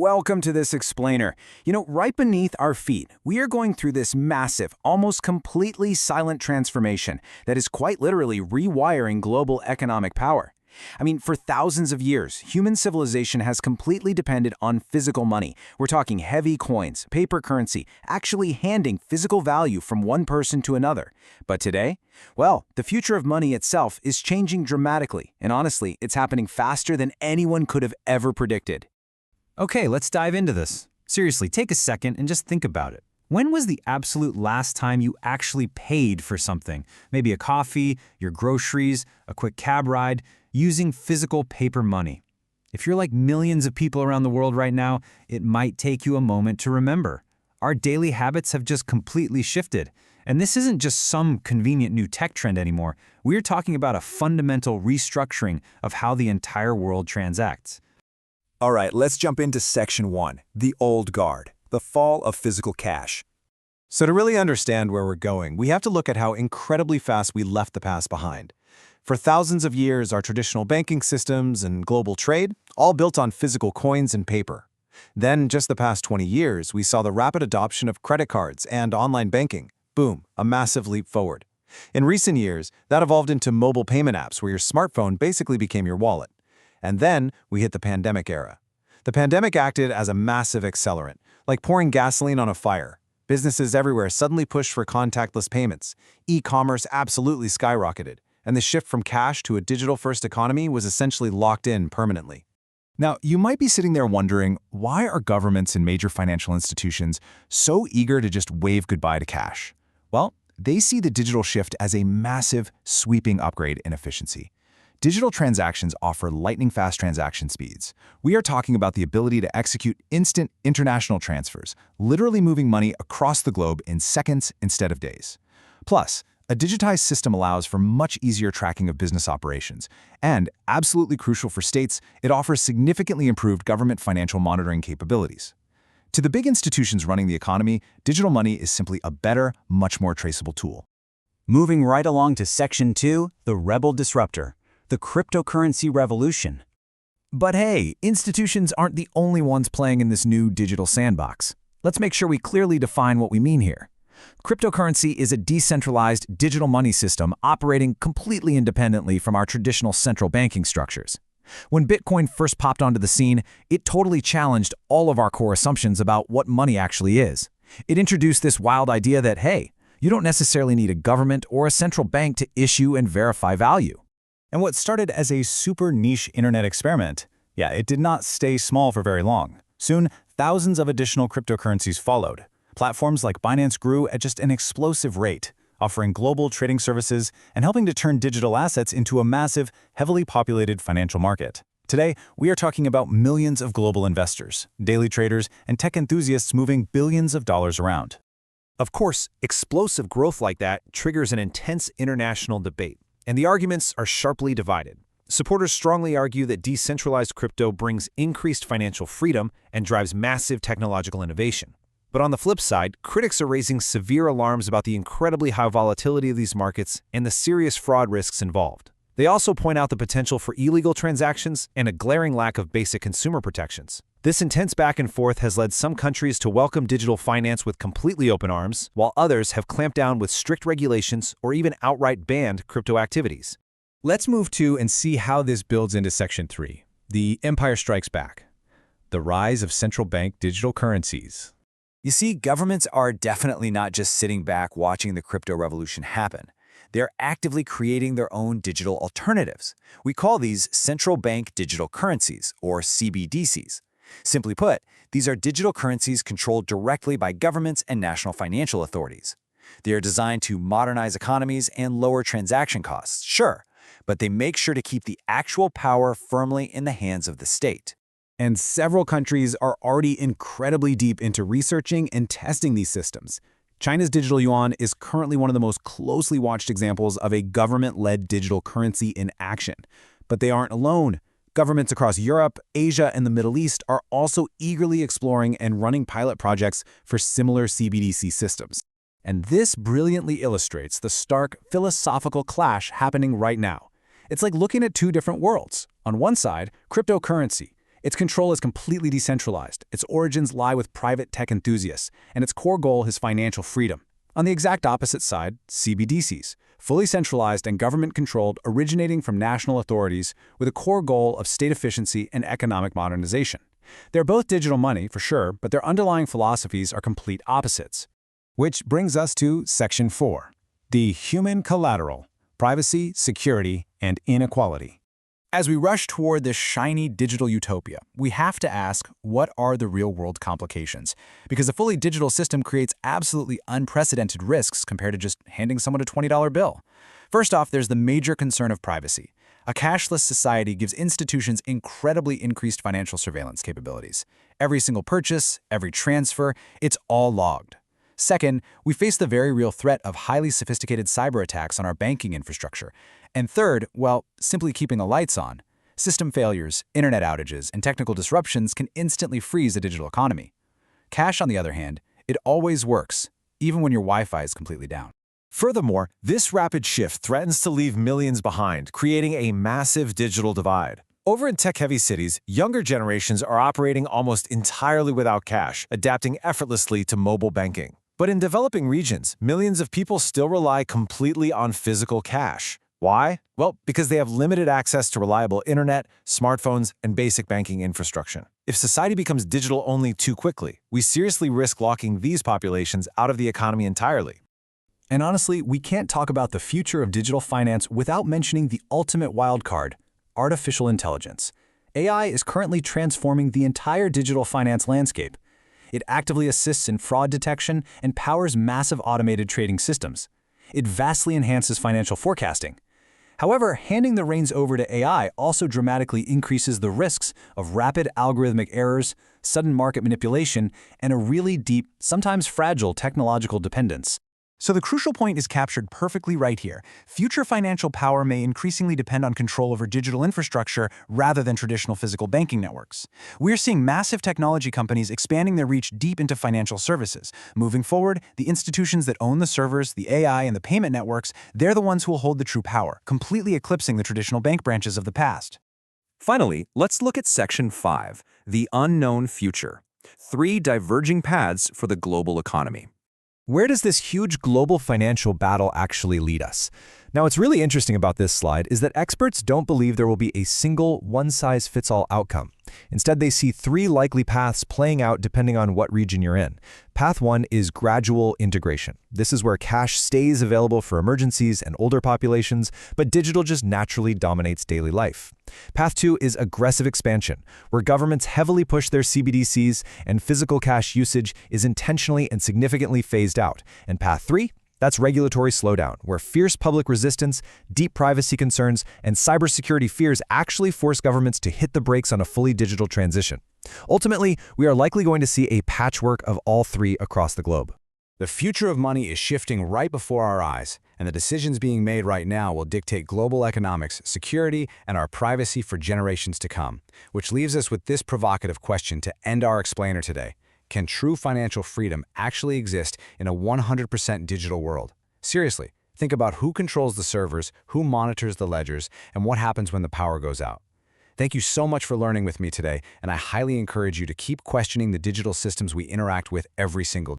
welcome to this explainer. Right beneath our feet, we are going through this massive, almost completely silent transformation that is quite literally rewiring global economic power. For thousands of years, human civilization has completely depended on physical money. We're talking heavy coins, paper currency, actually handing physical value from one person to another. But today, well, the future of money itself is changing dramatically, and honestly, it's happening faster than anyone could have ever predicted. Okay, let's dive into this. Seriously, take a second and just think about it. When was the absolute last time you actually paid for something? Maybe a coffee, your groceries, a quick cab ride, using physical paper money. If you're like millions of people around the world right now, it might take you a moment to remember. Our daily habits have just completely shifted. And this isn't just some convenient new tech trend anymore. We're talking about a fundamental restructuring of how the entire world transacts. All right, let's jump into Section 1, the Old Guard, the fall of physical cash. So to really understand where we're going, we have to look at how incredibly fast we left the past behind. For thousands of years, our traditional banking systems and global trade, all built on physical coins and paper. Then, just the past 20 years, we saw the rapid adoption of credit cards and online banking. Boom, a massive leap forward. In recent years, that evolved into mobile payment apps where your smartphone basically became your wallet. And then we hit the pandemic era. The pandemic acted as a massive accelerant, like pouring gasoline on a fire. Businesses everywhere suddenly pushed for contactless payments. E-commerce absolutely skyrocketed, and the shift from cash to a digital-first economy was essentially locked in permanently. Now, you might be sitting there wondering, why are governments and major financial institutions so eager to just wave goodbye to cash? Well, they see the digital shift as a massive, sweeping upgrade in efficiency. Digital transactions offer lightning-fast transaction speeds. We are talking about the ability to execute instant international transfers, literally moving money across the globe in seconds instead of days. Plus, a digitized system allows for much easier tracking of business operations. And, absolutely crucial for states, it offers significantly improved government financial monitoring capabilities. To the big institutions running the economy, digital money is simply a better, much more traceable tool. Moving right along to Section 2, the Rebel Disruptor. The cryptocurrency revolution. But hey, institutions aren't the only ones playing in this new digital sandbox. Let's make sure we clearly define what we mean here. Cryptocurrency is a decentralized digital money system operating completely independently from our traditional central banking structures. When Bitcoin first popped onto the scene, it totally challenged all of our core assumptions about what money actually is. It introduced this wild idea that, hey, you don't necessarily need a government or a central bank to issue and verify value. And what started as a super niche internet experiment, it did not stay small for very long. Soon, thousands of additional cryptocurrencies followed. Platforms like Binance grew at just an explosive rate, offering global trading services and helping to turn digital assets into a massive, heavily populated financial market. Today, we are talking about millions of global investors, daily traders, and tech enthusiasts moving billions of dollars around. Of course, explosive growth like that triggers an intense international debate. And the arguments are sharply divided. Supporters strongly argue that decentralized crypto brings increased financial freedom and drives massive technological innovation. But on the flip side, critics are raising severe alarms about the incredibly high volatility of these markets and the serious fraud risks involved. They also point out the potential for illegal transactions and a glaring lack of basic consumer protections. This intense back and forth has led some countries to welcome digital finance with completely open arms, while others have clamped down with strict regulations or even outright banned crypto activities. Let's move to and see how this builds into Section 3, the Empire Strikes Back, the rise of central bank digital currencies. You see, governments are definitely not just sitting back watching the crypto revolution happen. They're actively creating their own digital alternatives. We call these central bank digital currencies, or CBDCs. Simply put, these are digital currencies controlled directly by governments and national financial authorities. They are designed to modernize economies and lower transaction costs, sure, but they make sure to keep the actual power firmly in the hands of the state. And several countries are already incredibly deep into researching and testing these systems. China's digital yuan is currently one of the most closely watched examples of a government-led digital currency in action. But they aren't alone. Governments across Europe, Asia, and the Middle East are also eagerly exploring and running pilot projects for similar CBDC systems. And this brilliantly illustrates the stark philosophical clash happening right now. It's like looking at two different worlds. On one side, cryptocurrency. Its control is completely decentralized, its origins lie with private tech enthusiasts, and its core goal is financial freedom. On the exact opposite side, CBDCs, fully centralized and government-controlled, originating from national authorities with a core goal of state efficiency and economic modernization. They're both digital money, for sure, but their underlying philosophies are complete opposites. Which brings us to Section 4, the human collateral, privacy, security, and inequality. As we rush toward this shiny digital utopia, we have to ask, what are the real-world complications? Because a fully digital system creates absolutely unprecedented risks compared to just handing someone a $20 bill. First off, there's the major concern of privacy. A cashless society gives institutions incredibly increased financial surveillance capabilities. Every single purchase, every transfer, it's all logged. Second, we face the very real threat of highly sophisticated cyber attacks on our banking infrastructure. And third, well, simply keeping the lights on. System failures, internet outages, and technical disruptions can instantly freeze the digital economy. Cash, on the other hand, it always works, even when your Wi-Fi is completely down. Furthermore, this rapid shift threatens to leave millions behind, creating a massive digital divide. Over in tech-heavy cities, younger generations are operating almost entirely without cash, adapting effortlessly to mobile banking. But in developing regions, millions of people still rely completely on physical cash. Why? Well, because they have limited access to reliable internet, smartphones, and basic banking infrastructure. If society becomes digital only too quickly, we seriously risk locking these populations out of the economy entirely. And honestly, we can't talk about the future of digital finance without mentioning the ultimate wildcard, artificial intelligence. AI is currently transforming the entire digital finance landscape. It actively assists in fraud detection and powers massive automated trading systems. It vastly enhances financial forecasting. However, handing the reins over to AI also dramatically increases the risks of rapid algorithmic errors, sudden market manipulation, and a really deep, sometimes fragile technological dependence. So the crucial point is captured perfectly right here. Future financial power may increasingly depend on control over digital infrastructure rather than traditional physical banking networks. We're seeing massive technology companies expanding their reach deep into financial services. Moving forward, the institutions that own the servers, the AI, and the payment networks, they're the ones who will hold the true power, completely eclipsing the traditional bank branches of the past. Finally, let's look at Section 5, the unknown future. 3 diverging paths for the global economy. Where does this huge global financial battle actually lead us? Now, what's really interesting about this slide is that experts don't believe there will be a single one-size-fits-all outcome. Instead, they see 3 likely paths playing out depending on what region you're in. Path 1 is gradual integration. This is where cash stays available for emergencies and older populations, but digital just naturally dominates daily life. Path 2 is aggressive expansion, where governments heavily push their CBDCs and physical cash usage is intentionally and significantly phased out. And Path 3? That's regulatory slowdown, where fierce public resistance, deep privacy concerns, and cybersecurity fears actually force governments to hit the brakes on a fully digital transition. Ultimately, we are likely going to see a patchwork of all 3 across the globe. The future of money is shifting right before our eyes, and the decisions being made right now will dictate global economics, security, and our privacy for generations to come. Which leaves us with this provocative question to end our explainer today. Can true financial freedom actually exist in a 100% digital world? Seriously, think about who controls the servers, who monitors the ledgers, and what happens when the power goes out. Thank you so much for learning with me today, and I highly encourage you to keep questioning the digital systems we interact with every single day.